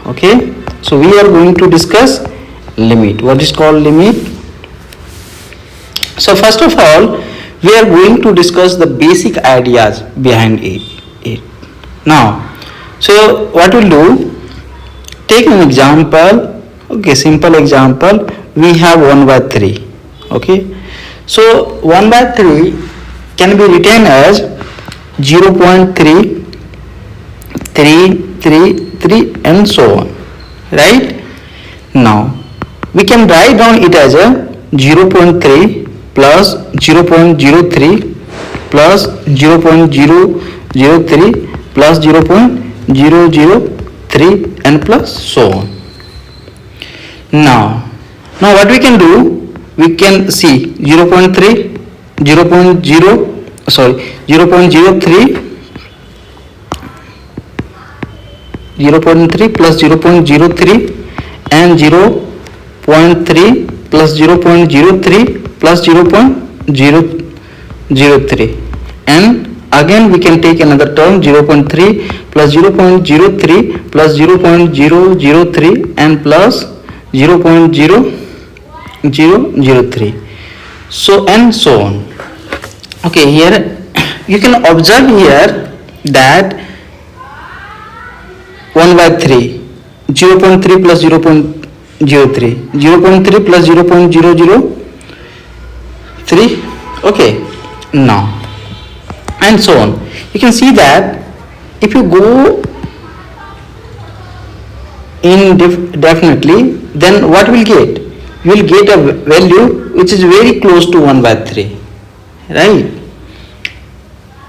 Okay, so we are going to discuss limit. What is called limit? So first of all, we are going to discuss the basic ideas behind it. Now, so what we'll do, take an example. Okay, simple example. We have 1 by 3. Okay, so 1 by 3 can be written as 0.3, 3, 3, 3 and so on, right? Now we can write down it as a 0.3 plus 0.03 plus 0.003 plus 0.003 and plus so on. Now what we can do, we can see 0.3, 0.03 plus 0.03 and 0.3 plus 0.03 plus 0.003, and again we can take another term 0.3 plus 0.03 plus 0.003 and plus 0.003, so and so on. Okay, here you can observe here that 1 by 3, 0.3 plus 0.03, 0.3 plus 0.003. Okay, now and so on. You can see that if you go in definitely, then what will get? You will get a value which is very close to 1 by 3, right?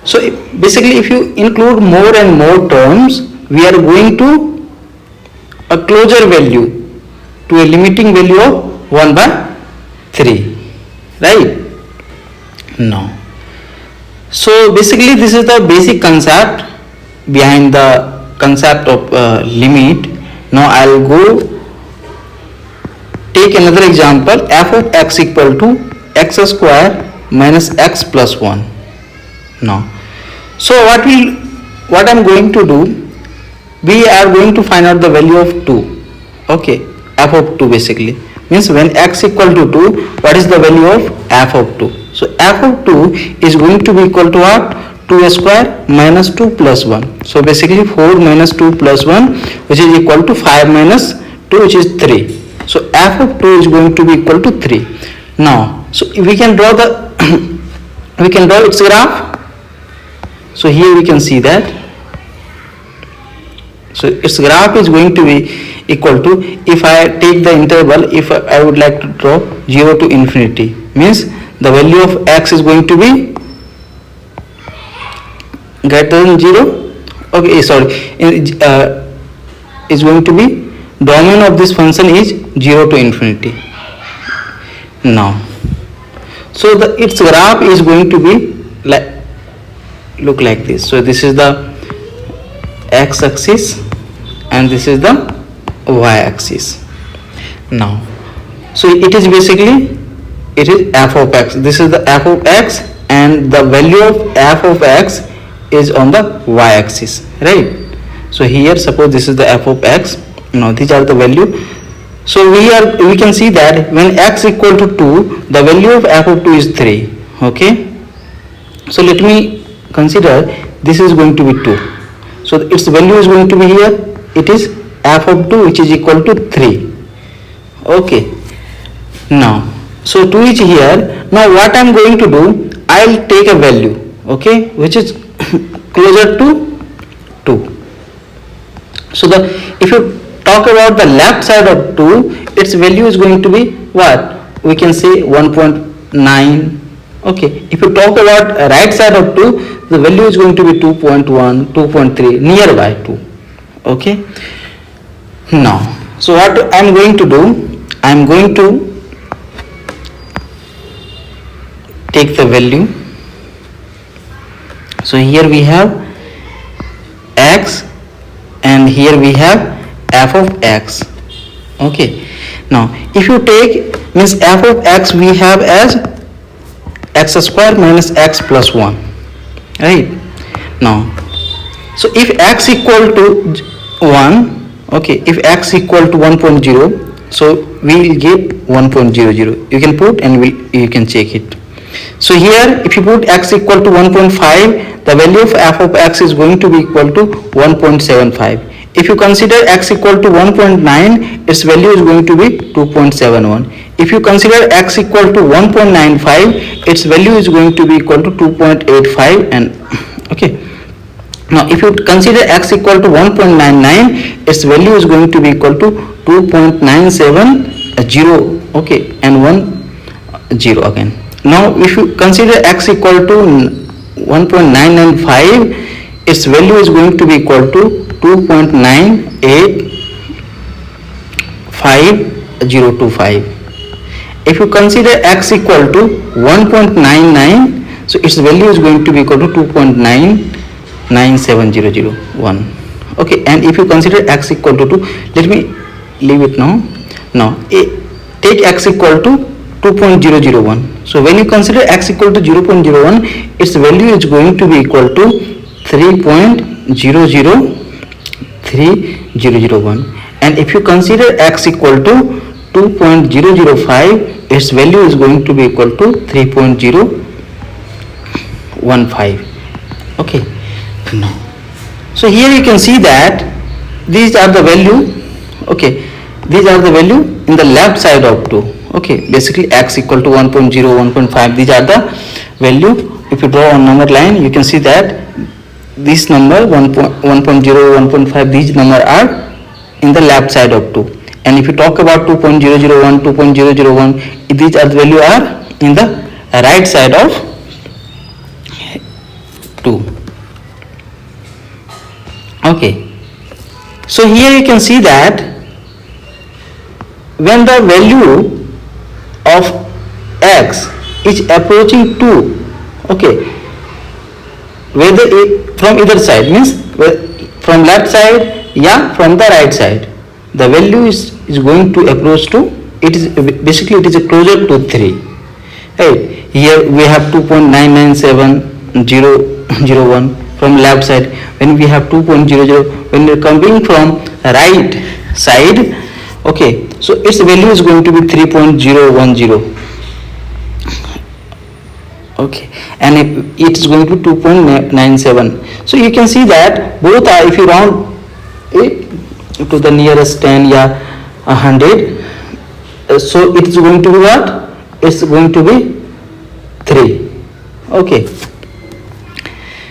So basically, if you include more and more terms, we are going to a closer value to a limiting value of 1 by 3, right? Now, so basically this is the basic concept behind the concept of limit. Now I'll go take another example, f of x equal to x square minus x plus 1. Now, so what I'm going to do, we are going to find out the value of 2. Okay, f of 2 basically means when x equal to 2, what is the value of f of 2? So f of 2 is going to be equal to what? 2 square minus 2 plus 1. So basically 4 minus 2 plus 1, which is equal to 5 minus 2, which is 3. So f of 2 is going to be equal to 3. Now, so we can draw the we can draw its graph. So here we can see that. So its graph is going to be equal to, if I take the interval, if I would like to draw 0 to infinity, means the value of x is going to be greater than 0. Okay, sorry, is going to be, domain of this function is 0 to infinity. Now, so its graph is going to be look like this. So this is the x axis and this is the y axis. Now, so it is basically, it is f of x. This is the f of x and the value of f of x is on the y axis, right? So here suppose this is the f of x. Now these are the value. So we can see that when x equal to 2, the value of f of 2 is 3. Okay, so let me consider this is going to be 2. So its value is going to be here, it is f of 2, which is equal to 3. Okay, now so 2 is here. Now what I am going to do, I will take a value, okay, which is closer to 2. So if you talk about the left side of 2, its value is going to be what? We can say 1.9. Okay, if you talk about right side of 2, the value is going to be 2.1, 2.3, nearby 2. Okay, now so what I am going to do, I am going to take the value. So here we have x and here we have f of x. Okay, now if you take, means f of x we have as x square minus x plus 1, right? Now, so if x equal to 1, Okay, if x equal to 1.0, so we will get 1.00. You can put and you can check it. So here if you put x equal to 1.5, the value of f of x is going to be equal to 1.75. If you consider x equal to 1.9, its value is going to be 2.71. If you consider x equal to 1.95, its value is going to be equal to 2.85. And okay, now if you consider x equal to 1.99, its value is going to be equal to 2.970. Okay, and 10 again. Now if you consider x equal to 1.995, its value is going to be equal to 2.985025. If you consider x equal to 1.99, so its value is going to be equal to 2.997001. Okay, and if you consider x equal to 2, let me leave it now. Now take x equal to 2.001. So when you consider x equal to 0.01, its value is going to be equal to 3.003001. And if you consider x equal to 2.005, its value is going to be equal to 3.015. Okay, now so here you can see that these are the value. Okay, these are the value in the left side of 2. Okay, basically x equal to 1.0, 1.5, these are the value. If you draw on number line, you can see that this number 1.0, 1.5, these number are in the left side of 2. And if you talk about 2.001, 2.001, these are the value are in the right side of 2. Okay, so here you can see that when the value of x is approaching 2, okay, whether it from either side, means from left side, yeah, from the right side, the value is going to approach to, it is basically it is closer to 3. Right, here we have 2.997001 from left side. When we have 2.00, when we are coming from right side, okay, so its value is going to be 3.010. Okay, and it is going to be 2.97. So you can see that both are, if you round it to the nearest 10, yeah, 100, so it is going to be what? It's going to be 3. Okay,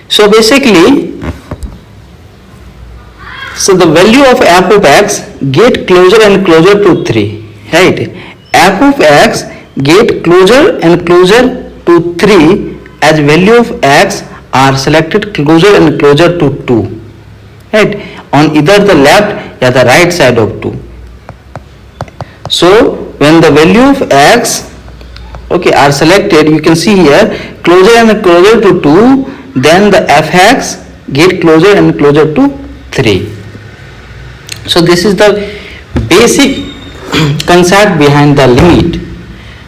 so basically, so the value of f of x get closer and closer to 3, right? F of x get closer and closer to 3 as value of x are selected closer and closer to 2, right? On either the left or the right side of 2. So when the value of x, okay, are selected, you can see here closer and closer to 2, then the fx get closer and closer to 3. So this is the basic concept behind the limit.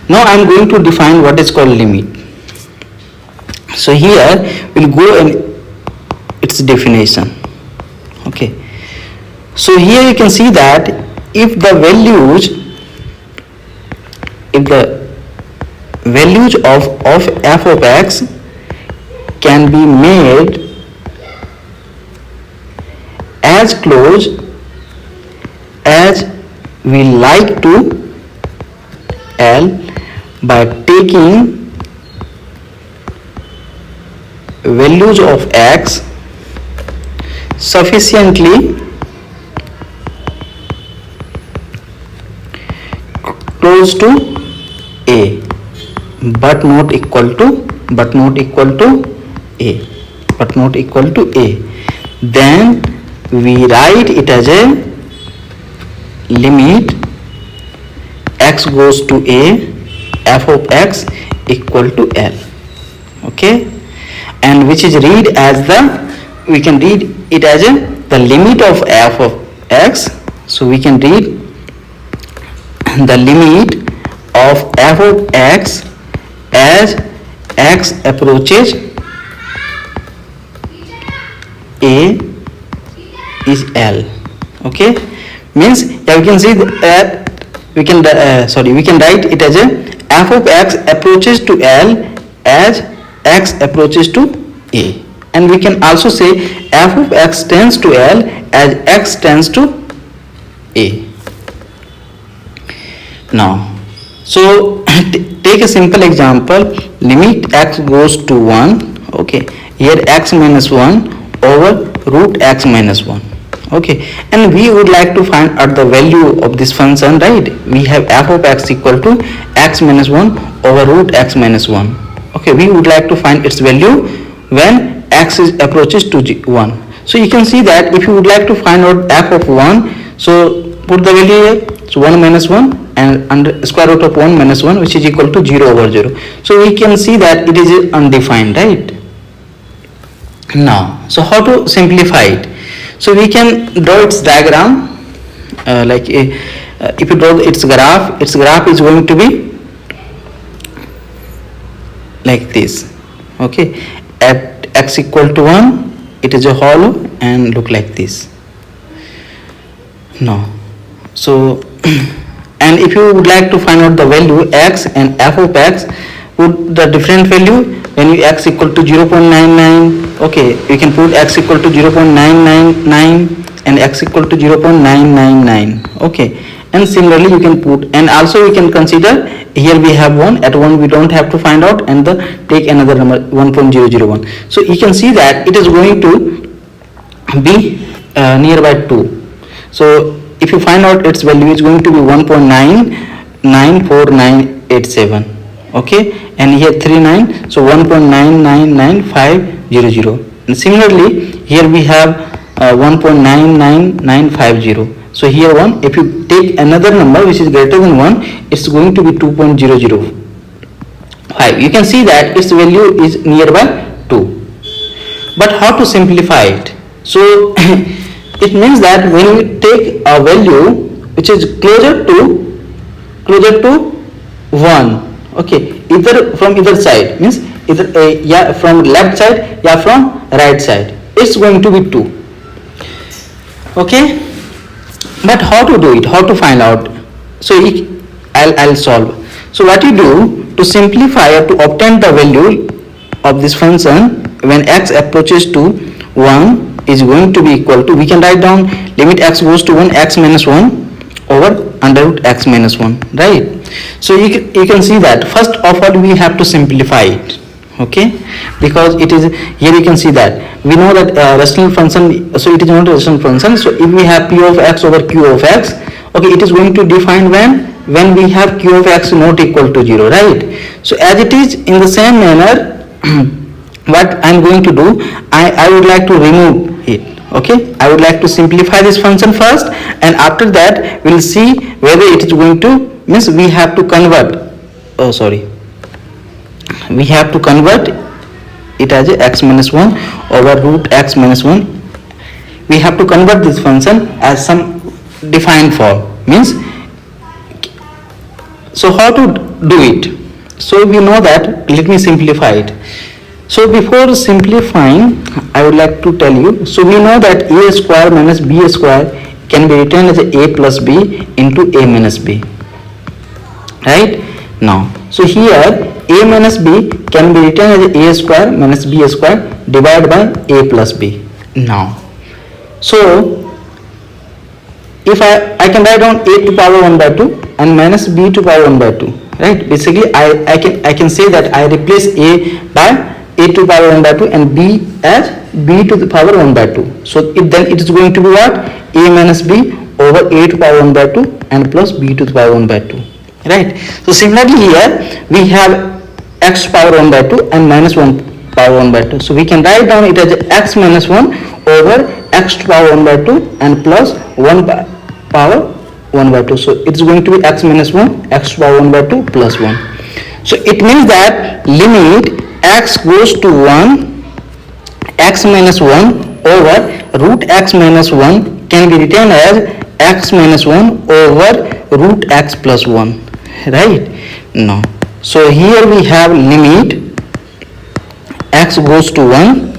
Now I am going to define what is called limit. So here we'll go in its definition. Okay, so here you can see that if the values of f of x can be made as close as we like to L by taking values of x sufficiently close to a but not equal to a, then we write it as a limit x goes to a f of x equal to L. Okay, and which is read as we can read it as the limit of f of x. So we can read the limit of f of x as x approaches a is L. Okay, means yeah, we can see that we can write it as a f of x approaches to L as x approaches to A, and we can also say f of x tends to L as x tends to A. Now, so take a simple example. Limit x goes to 1. Okay, here x minus 1 over root x minus 1. Okay, and we would like to find out the value of this function, right? We have f of x equal to x minus 1 over root x minus 1. Okay, we would like to find its value when x is approaches to 1. So you can see that if you would like to find out f of 1, so put the value here. So 1 minus 1 and under square root of 1 minus 1, which is equal to 0 over 0. So we can see that it is undefined, right? Now, so how to simplify it? So we can draw its diagram, if you draw its graph is going to be like this. Okay, at x equal to 1, it is a hollow and look like this. Now, so and if you would like to find out the value x and f of x, put the different value when you x equal to 0.99. okay, you can put x equal to 0.999 and x equal to 0.999. okay, and similarly you can put, and also we can consider here we have 1, at 1 we don't have to find out, and take another number 1.001. so you can see that it is going to be nearby 2. So if you find out its value, is going to be 1.994987. okay, and here 39, so 1.9999500. and similarly here we have 1.99950. so here 1, if you take another number which is greater than 1, it's going to be 2.005. you can see that its value is nearby 2. But how to simplify it? So it means that when we take a value which is closer to 1, okay, either from either side, means either from left side, from right side, it's going to be 2. okay, but how to do it, how to find out? So I'll solve. So what you do to simplify or to obtain the value of this function when x approaches to 1 is going to be equal to, we can write down limit x goes to 1, x minus 1 over under root x minus 1, right? So you can see that first of all we have to simplify it, okay, because it is here you can see that we know that rational function, so it is not a rational function. So if we have p of x over q of x, okay, it is going to define when we have q of x not equal to 0, right? So as it is in the same manner what I am going to do, I would like to remove it. okay, I would like to simplify this function first, and after that we will see whether it is going to, means we have to convert, we have to convert it as a x minus 1 over root x minus 1. we have to convert this function as some defined form, means, so how to do it? So we know that, let me simplify it. So before simplifying, I would like to tell you, so we know that a square minus b square can be written as a plus b into a minus b, right? Now, so here a minus b can be written as a square minus b square divided by a plus b. Now, so if I can write down a to power 1 by 2 and minus b to power 1 by 2, right? Basically I can say that I replace a by a to power 1 by 2 and b as b to the power 1 by 2. So then it is going to be what? A minus b over a to power 1 by 2 and plus b to the power 1 by 2, right? So similarly here we have x power 1 by 2 and minus 1 power 1 by 2. So we can write down it as x minus 1 over x to power 1 by 2 and plus 1 by power 1 by 2. So it's going to be x minus 1, x to power 1 by 2 plus 1. So it means that limit x goes to 1, x minus 1 over root x minus 1 can be written as x minus 1 over root x plus 1, right? Now, so here we have limit x goes to 1,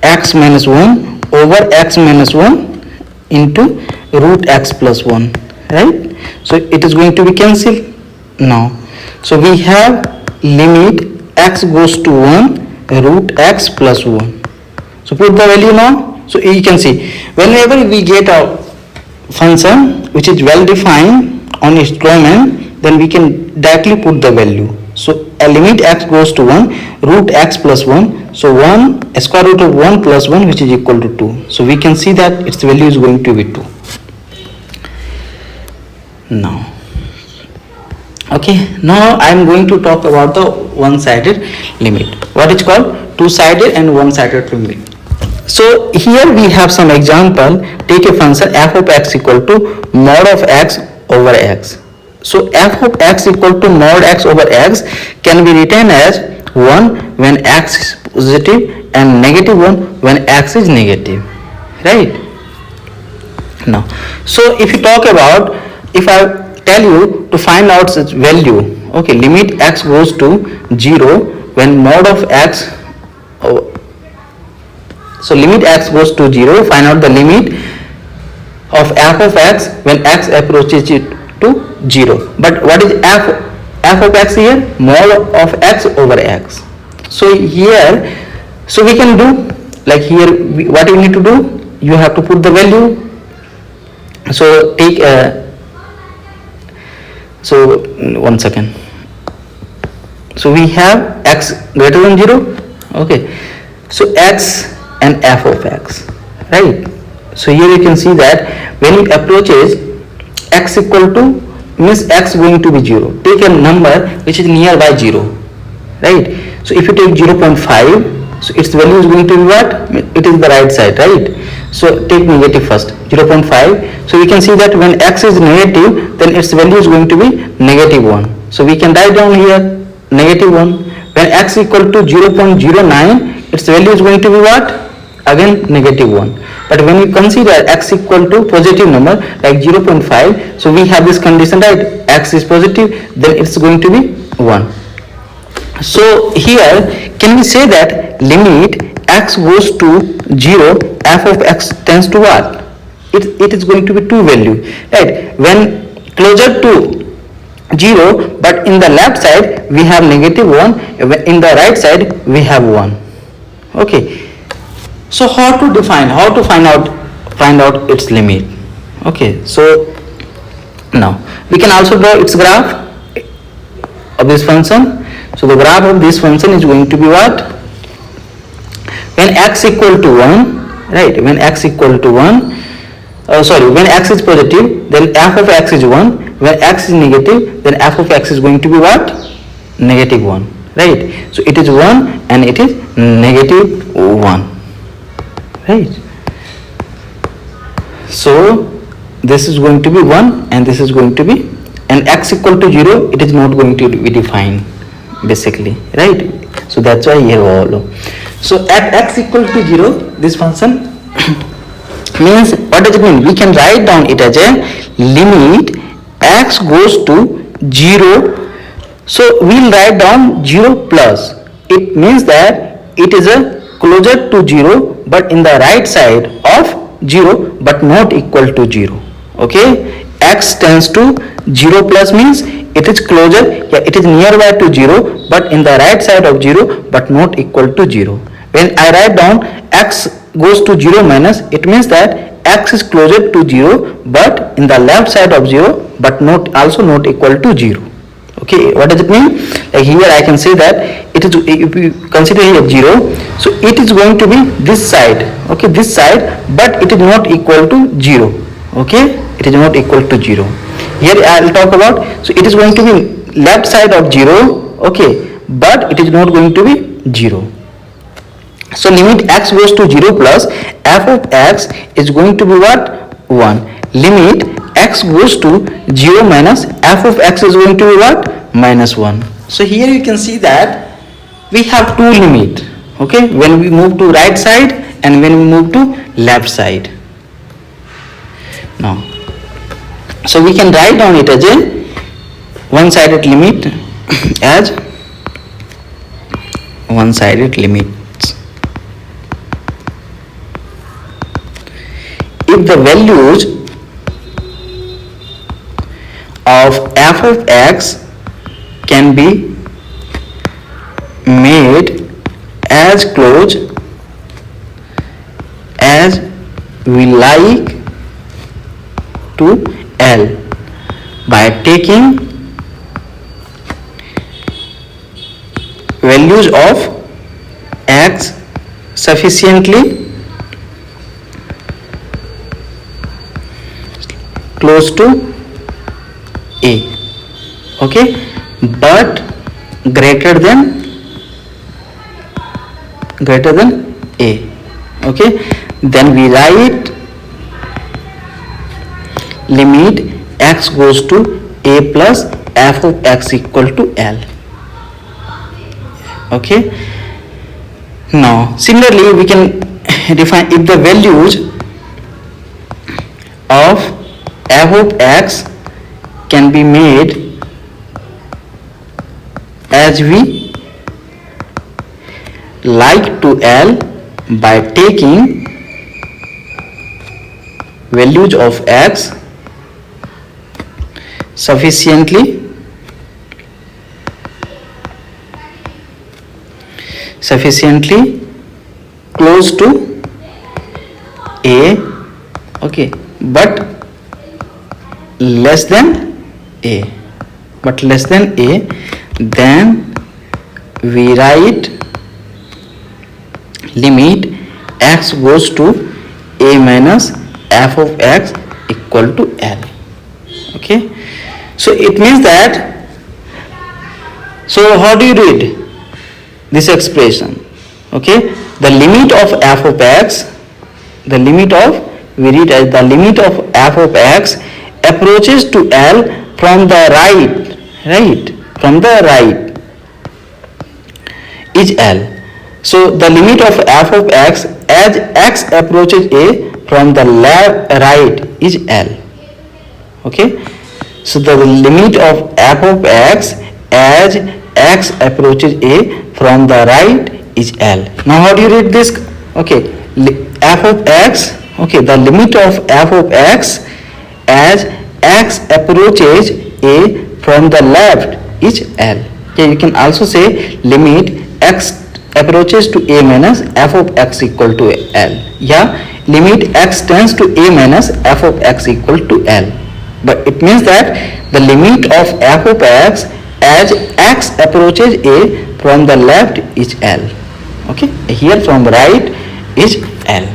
x minus 1 over x minus 1 into root x plus 1, right? So it is going to be cancelled now. So we have limit x goes to 1 root x plus 1. So put the value now. So you can see whenever we get a function which is well defined on its domain, then we can directly put the value. So a limit x goes to 1 root x plus 1. So 1 square root of 1 plus 1, which is equal to 2. So we can see that its value is going to be 2. Now, okay, now I am going to talk about the one-sided limit. What is called two-sided and one-sided limit. So here we have some example. Take a function f of x equal to mod of x over x. So f of x equal to mod x over x can be written as 1 when x is positive and negative 1 when x is negative, right? Now, so if you talk about, if I tell you to find out such value, okay, limit x goes to 0 when mod of x, so limit x goes to 0, find out the limit of f of x when x approaches it to 0. But what is f of x here? Mod of x over x. So here, so we can do like here, what you need to do, you have to put the value. So take so 1 second. So we have x greater than 0, okay, so x and f of x, right? So here you can see that when it approaches x equal to, means x going to be 0, take a number which is nearby 0, right? So if you take 0.5, so its value is going to be what? It is the right side, right? So take negative first, 0.5. So we can see that when x is negative, then its value is going to be negative 1. So we can write down here negative 1. When x equal to 0.09, its value is going to be what? Again negative 1. But when you consider x equal to positive number like 0.5, so we have this condition, right? X is positive, then it's going to be 1. So here can we say that limit x goes to 0, f of x tends to what? It is going to be 2 value, right? When closer to 0, but in the left side we have negative 1, in the right side we have 1. Okay, so how to define, how to find out its limit? Okay, so now we can also draw its graph of this function. So the graph of this function is going to be what? When x equal to 1, right? When x equal to 1, when x is positive, then f of x is 1. When x is negative, then f of x is going to be what? Negative 1, right? So it is 1 and it is negative 1, right? So this is going to be 1 and this is going to be, and x equal to 0, it is not going to be defined basically, right? So that's why here all. So at x equal to 0, this function means, what does it mean? We can write down it as a limit x goes to 0. So we'll write down 0 plus. It means that it is a closer to 0 but in the right side of 0 but not equal to 0. Okay, x tends to 0 plus means it is closer, it is nearby to 0 but in the right side of 0 but not equal to 0. When I write down x goes to 0 minus, it means that x is closer to 0 but in the left side of 0 but not also not equal to 0. Okay, what does it mean? Like here I can say that it is, if you consider here 0, so it is going to be this side, okay, this side, but it is not equal to 0. Okay, it is not equal to 0. Here I will talk about, so it is going to be left side of 0, okay, but it is not going to be 0. So limit x goes to 0 plus f of x is going to be what? 1. Limit x goes to 0 minus f of x is going to be what? Minus 1. So here you can see that we have two limit, okay, when we move to right side and when we move to left side. Now, so we can write down it as a one-sided limit as one-sided limit. If the values of f of x can be made as close as we like to L by taking values of x sufficiently close to a, okay, but greater than a, okay. Then we write limit x goes to a plus f of x equal to L, okay. Now similarly we can define if the values of f of x can be made as we like to L by taking values of x sufficiently close to a, okay, but less than a, then we write limit x goes to a minus f of x equal to L, okay. So it means that, so how do you read this expression, okay? The limit of f of x, we read as the limit of f of x approaches to L from the right, is L. So the limit of f of x as x approaches a from the right is L, okay. So the limit of f of x as x approaches a from the right is L. Now how do you read this, okay? F of x, okay, the limit of f of x as x approaches a from the left is L. Okay, you can also say limit x approaches to a minus f of x equal to L, yeah, limit x tends to a minus f of x equal to L. But it means that the limit of f of x as x approaches a from the left is L, okay. Here from right is L.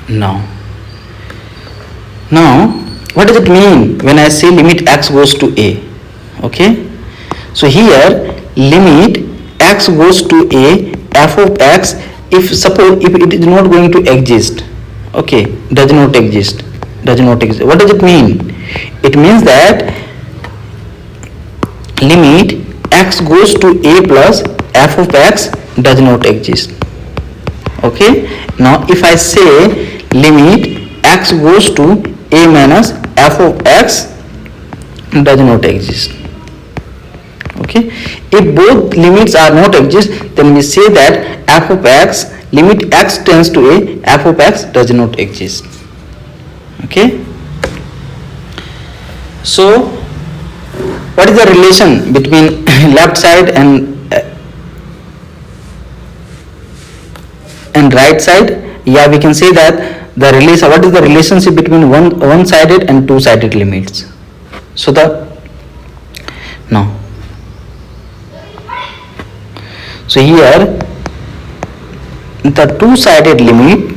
Now what does it mean when I say limit x goes to a, okay? So here limit x goes to a f of x, if suppose if it is not going to exist, okay, does not exist. What does it mean? It means that limit x goes to a plus f of x does not exist, okay. Now if I say limit x goes to a minus f of x does not exist, okay. If both limits are not exist, then we say that f of x, limit x tends to a, f of x does not exist, okay. So what is the relation between left side and right side? Yeah, we can say that the relation, what is the relationship between one-sided and two-sided limits? So so here the two-sided limit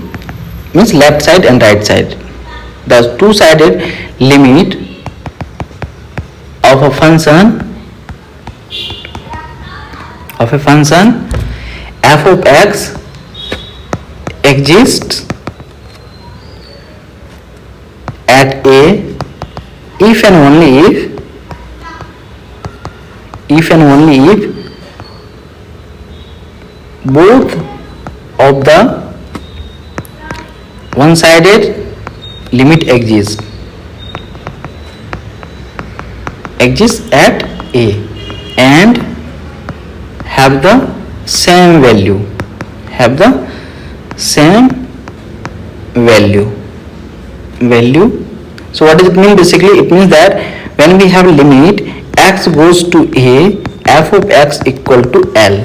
means left side and right side. The two-sided limit of a function f of x exists at a if and only if both of the one-sided limit exists at a and have the same value, So what does it mean? Basically it means that when we have limit x goes to a, f of x equal to L.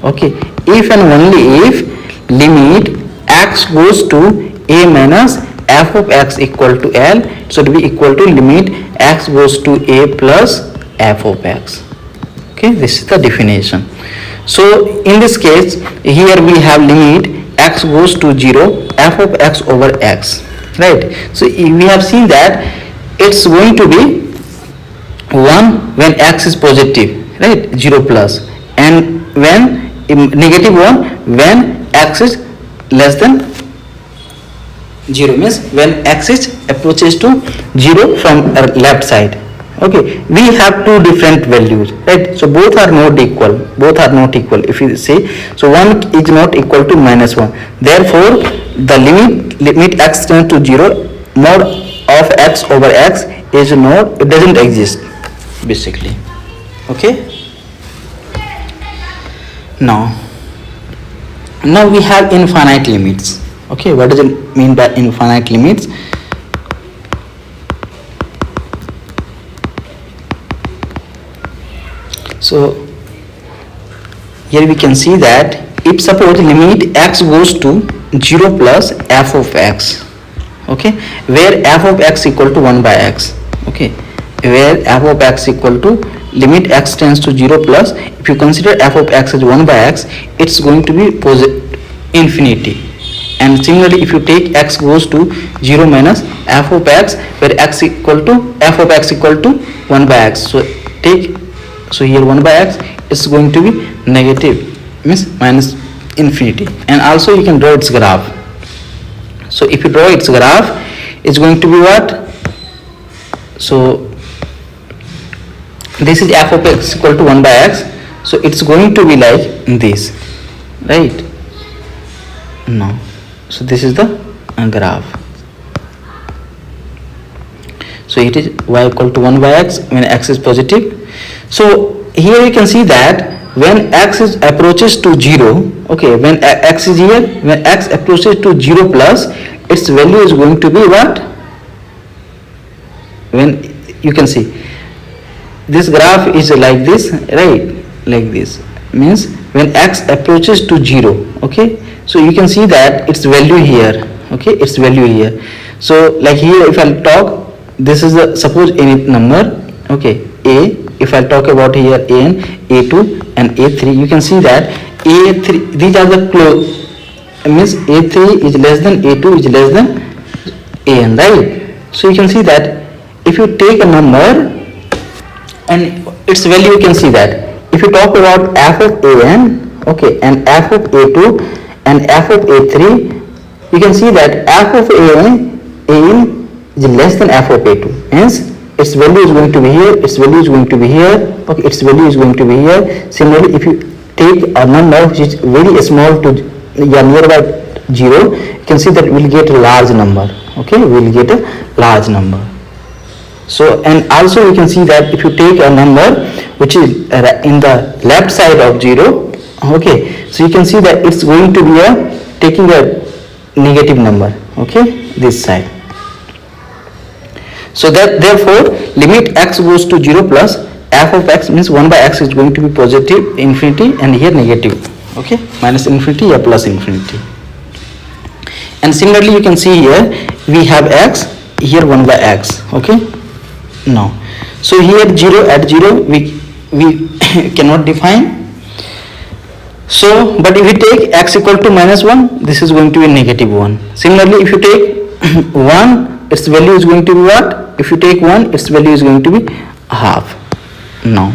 Okay, if and only if limit x goes to a minus f of x equal to L should be equal to limit x goes to a plus f of x. Okay, this is the definition. So in this case here we have limit x goes to 0, f of x over x, right? So we have seen that it's going to be 1 when x is positive, right, 0 plus, and when negative 1 when x is less than 0, means when x is approaches to 0 from left side. Okay, we have two different values, right? So both are not equal, if you say. So 1 is not equal to minus 1, therefore the limit x tends to 0 mod of x over x is not, it doesn't exist basically. Okay, now we have infinite limits. Okay, what does it mean by infinite limits? So here we can see that if suppose limit x goes to 0 plus f of x, okay, where f of x equal to 1 by x, okay, where f of x equal to limit x tends to 0 plus, if you consider f of x as 1 by x, it's going to be infinity. And similarly if you take x goes to 0 minus f of x, where x equal to f of x equal to 1 by x, so here 1 by x is going to be negative, means minus infinity. And also you can draw its graph. So if you draw its graph, it's going to be what? So this is f of x equal to 1 by x, so it's going to be like this, right? No, so this is the graph. So it is y equal to 1 by x when x is positive. So here you can see that when x is approaches to 0, okay, when x is here, when x approaches to 0 plus, its value is going to be what? When you can see this graph is like this, right, like this, means when x approaches to 0, okay, so you can see that its value here, okay, its value here. So like here if I'll talk, this is the suppose any number, okay, a, if I'll talk about here an, a2 and a3, you can see that a3, these are the close, means a3 is less than a2 is less than an, right? So you can see that if you take a number and its value, you can see that if you talk about f of an, okay, and f of a2 and f of a3, you can see that f of an is less than f of a2, hence its value is going to be here, its value is going to be here, okay, its value is going to be here. Similarly if you take a number which is very small to nearby 0, you can see that we will get a large number, okay, we will get a large number. So and also you can see that if you take a number which is in the left side of 0, okay, so you can see that it's going to be taking a negative number, okay, this side. So that therefore limit x goes to 0 plus f of x, means 1 by x is going to be positive infinity and here negative, okay, minus infinity or plus infinity. And similarly you can see here we have x, here 1 by x, okay. Now so here 0 at 0 we cannot define. So but if we take x equal to minus 1, this is going to be negative 1. Similarly if you take 1, its value is going to be what? If you take 1, its value is going to be half. Now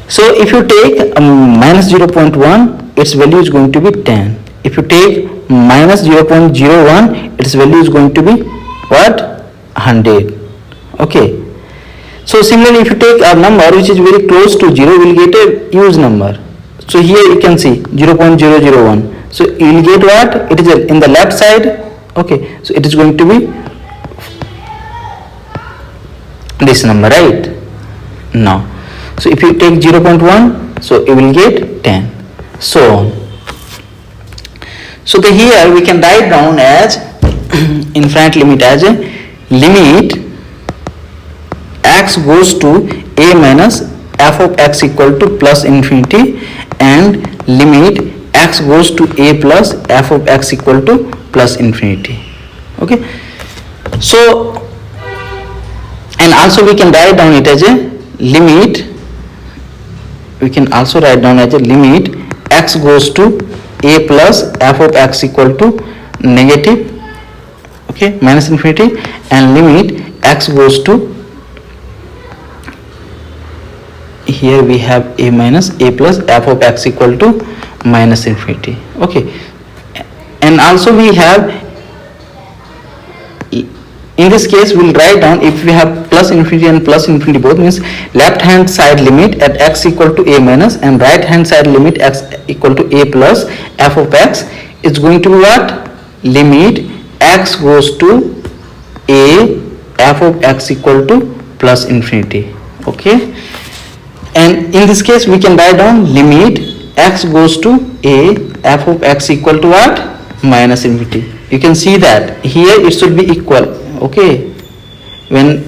so if you take minus 0.1, its value is going to be 10. If you take minus 0.01, its value is going to be what? 100. Okay, so similarly if you take a number which is very close to 0, we will get a huge number. So here you can see 0.001, so you will get what? It is in the left side, okay, so it is going to be this number, right? Now so if you take 0.1, so you will get 10, so on. So here we can write down as infinite limit as limit x goes to a minus f of x equal to plus infinity and limit x goes to a plus f of x equal to plus infinity. Okay, so and also we can write down it as a limit, we can also write down as a limit x goes to a plus f of x equal to negative, okay, minus infinity, and limit x goes to, here we have a minus a plus f of x equal to minus infinity. Okay, and also we have, in this case we'll write down, if we have plus infinity and plus infinity both, means left hand side limit at x equal to a minus and right hand side limit x equal to a plus f of x is going to be what? Limit x goes to a f of x equal to plus infinity. Okay, and in this case we can write down limit x goes to a f of x equal to what? Minus infinity. You can see that here it should be equal. Okay, when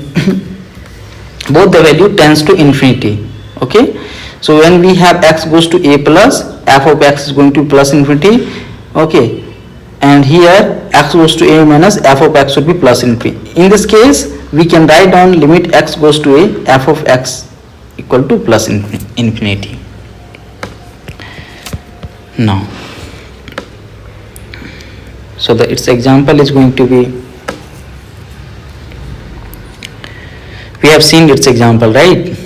both the value tends to infinity. Okay, so when we have x goes to a plus, f of x is going to plus infinity. Okay, and here x goes to a minus, f of x should be plus infinity. In this case we can write down limit x goes to a f of x equal to plus infinity. Now, so its example is going to be, we have seen its example, right?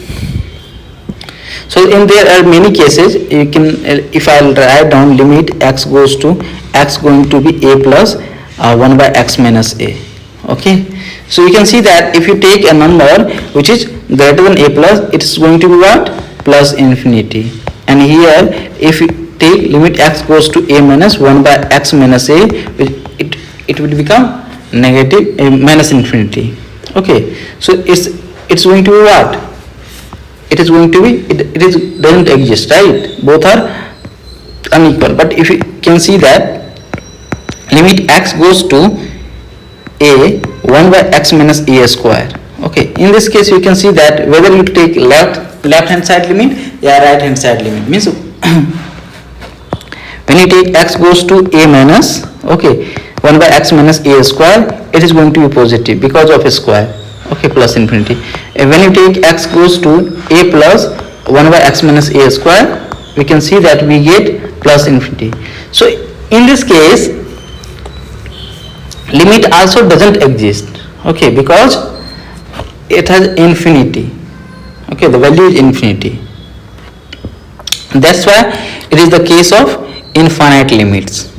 So in there are many cases, you can, if I'll write down limit x goes to, x going to be a plus 1 by x minus a. Okay, so you can see that if you take a number which is greater than a plus, it is going to be what? Plus infinity. And here if you take limit x goes to a minus 1 by x minus a, it will become negative minus infinity. Okay, so it's going to be what? It is going to be, it is doesn't exist, right? Both are unequal. But if you can see that limit x goes to a 1 by x minus a square. Okay, in this case you can see that whether you take left hand side limit or right hand side limit, means when you take x goes to a minus, okay, 1 by x minus a square, it is going to be positive because of a square. Okay, plus infinity. And when you take x goes to a plus 1 by x minus a square, we can see that we get plus infinity. So in this case limit also doesn't exist. Okay, because it has infinity. Okay, the value is infinity. That's why it is the case of infinite limits.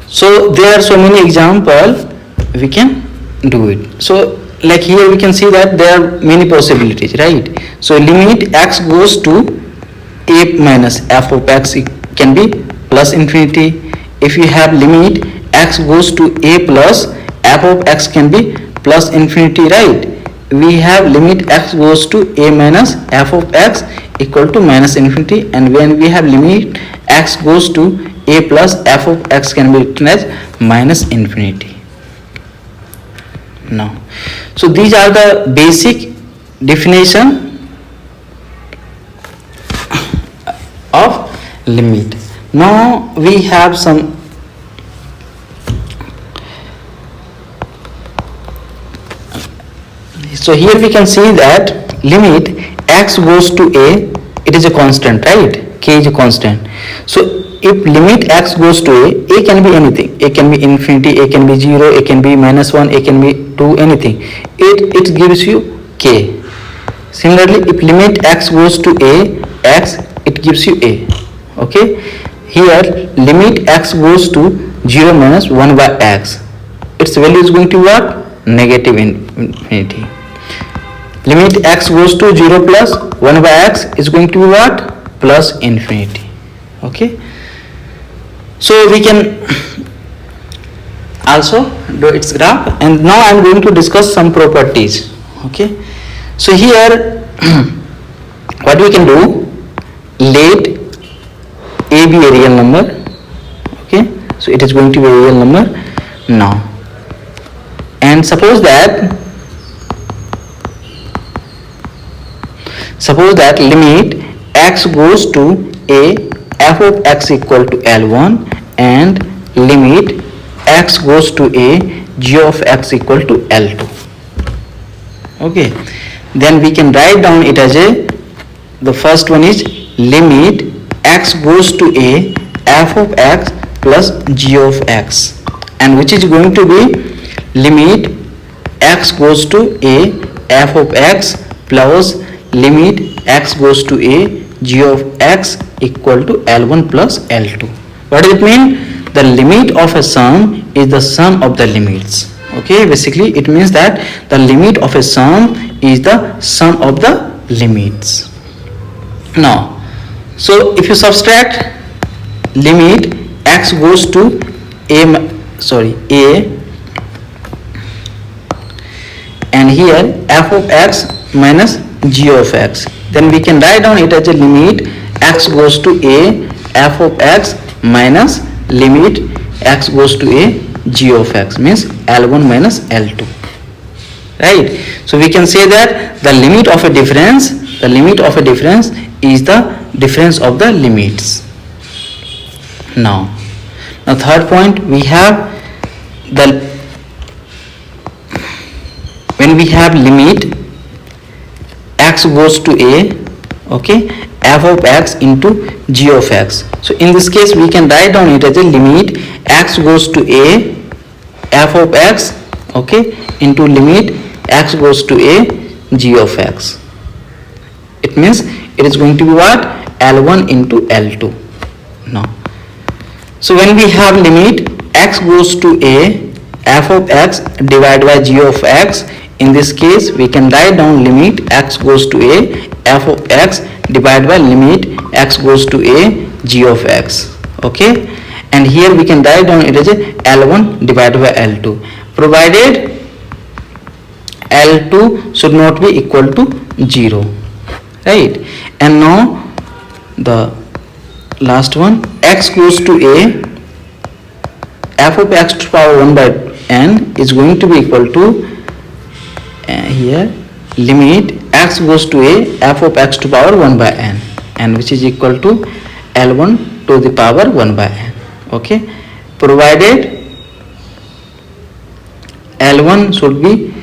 So there are so many examples we can do it. So like here we can see that there are many possibilities, right? So limit x goes to a minus f of x, it can be plus infinity. If you have limit x goes to a plus f of x can be plus infinity, right? We have limit x goes to a minus f of x equal to minus infinity, and when we have limit x goes to a plus f of x can be written as minus infinity. Now, so these are the basic definition of limit. Now we have some so here we can see that limit x goes to a, it is a constant, right? K is a constant. So if limit x goes to a can be anything. A can be infinity, a can be 0, a can be minus 1, a can be 2, anything. It gives you k. Similarly, if limit x goes to a, x, it gives you a. Okay. Here limit x goes to 0 minus 1 by x, its value is going to be what? Negative infinity. Limit x goes to 0 plus 1 by x is going to be what? Plus infinity. Okay. So we can also do its graph, and now I am going to discuss some properties. Okay. So here what we can do, let a be a real number. Okay. So it is going to be a real number. Now and suppose that limit x goes to a, f of x equal to L1, and limit x goes to a, g of x equal to L2. Okay, then we can write down it as the first one is limit x goes to a, f of x plus g of x, and which is going to be limit x goes to a, f of x plus limit x goes to a, g of x equal to L1 plus L2. What does it mean? The limit of a sum is the sum of the limits. Okay, basically it means that the limit of a sum is the sum of the limits. Now, so if you subtract limit x goes to a, and here f of x minus g of x, then we can write down it as a limit x goes to a, f of x minus limit x goes to a, g of x, means L1 minus L2, right? So we can say that the limit of a difference is the difference of the limits. Now third point, we have when we have limit x goes to a, okay, f of x into g of x. So in this case we can write down it as a limit x goes to a, f of x, okay, into limit x goes to a, g of x. It means it is going to be what? L1 into L2. Now, so when we have limit x goes to a, f of x divided by g of x, in this case we can write down limit x goes to a, f of x divided by limit x goes to a, g of x, okay, and here we can write down it as a L1 divided by L2, provided L2 should not be equal to 0, right? And now the last one, x goes to a, f of x to power 1 by n is going to be equal to here limit x goes to a, f of x to power 1 by n, and which is equal to L1 to the power 1 by n, okay, provided L1 should be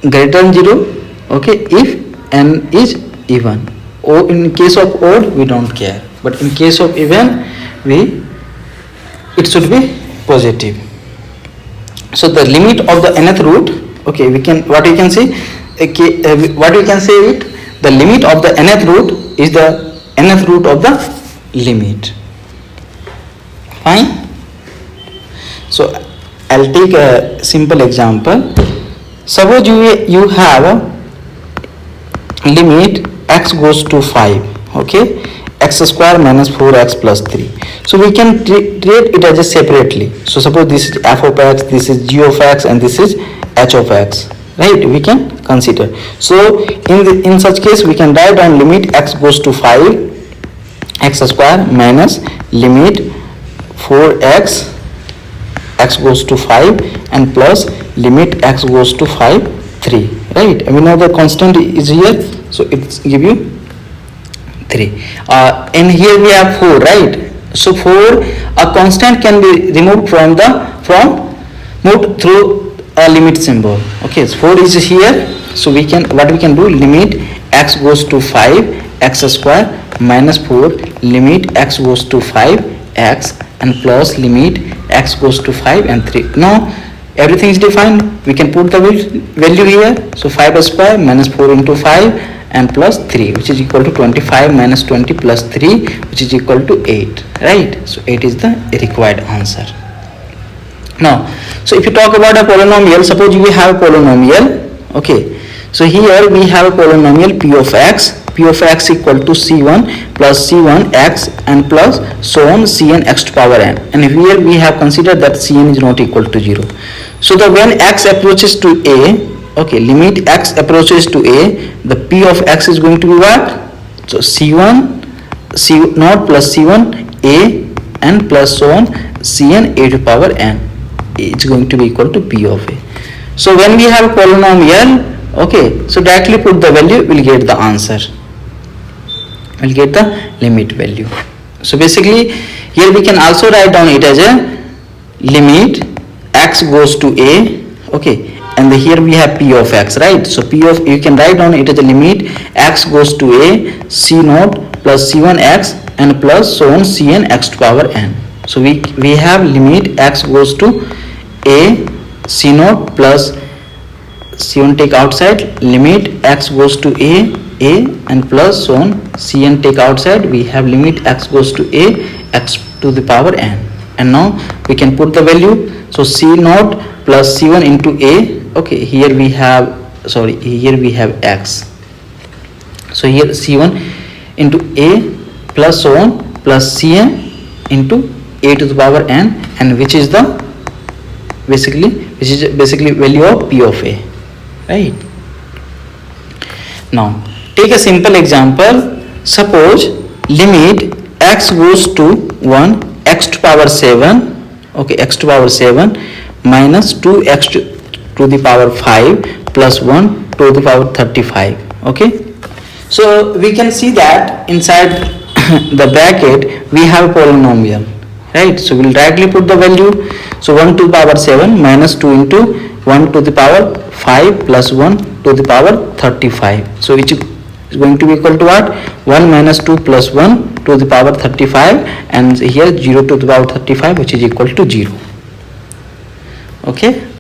greater than 0, okay, if n is even. Or in case of odd we don't care, but in case of even it should be positive. So the limit of the nth root, okay, what we can say it, the limit of the nth root is the nth root of the limit. Fine. So I'll take a simple example. Suppose you have a limit x goes to 5, okay, x square minus 4x plus 3. So we can treat it as a separately. So suppose this is f of x, this is g of x, and this is h of x, right? We can consider. So in such case we can write down limit x goes to 5 x square minus limit 4x x goes to 5 and plus limit x goes to 5 3, right? And we know the constant is here, so it's give you 3. And here we have 4, right? So 4, a constant can be removed moved through a limit symbol. Okay, so 4 is here, so we can do limit x goes to 5 x square minus 4 limit x goes to 5 x and plus limit x goes to 5 and 3. Now everything is defined, we can put the value here. So 5 square minus 4 into 5 and plus 3, which is equal to 25 minus 20 plus 3, which is equal to 8, right? So 8 is the required answer. Now, so if you talk about a polynomial, suppose we have a polynomial, okay, so here we have a polynomial p of x equal to c1 plus c1x and plus so on cn x to power n, and here we have considered that cn is not equal to 0. So the when x approaches to a, okay, limit x approaches to a, the p of x is going to be what? So c1 c0 plus c1 a and plus so on cn a to power n, it's going to be equal to p of a. So when we have a polynomial, okay, so directly put the value, we'll get the answer. We'll get the limit value. So basically here we can also write down it as a limit x goes to a, okay, and here we have p of x, right? So p of, you can write down it as a limit x goes to a c naught plus c1 x and plus so on cn x to power n. So we have limit x goes to a c naught plus c1 take outside, limit x goes to a and plus so on cn take outside, we have limit x goes to a x to the power n. And now we can put the value. So c naught plus c1 into a, okay, here we have, sorry, here we have x. So here c1 into a plus so on plus cn into a to the power n, and which is the basically value of p of a, right? Now take a simple example. Suppose limit x goes to 1 x to power 7, okay, x to power 7 minus 2x to the power 5 plus 1 to the power 35, okay. So we can see that inside the bracket we have a polynomial, right? So we'll directly put the value. So 1 to the power 7 minus 2 into 1 to the power 5 plus 1 to the power 35. So which is going to be equal to what? 1 minus 2 plus 1 to the power 35, and here 0 to the power 35, which is equal to 0, okay.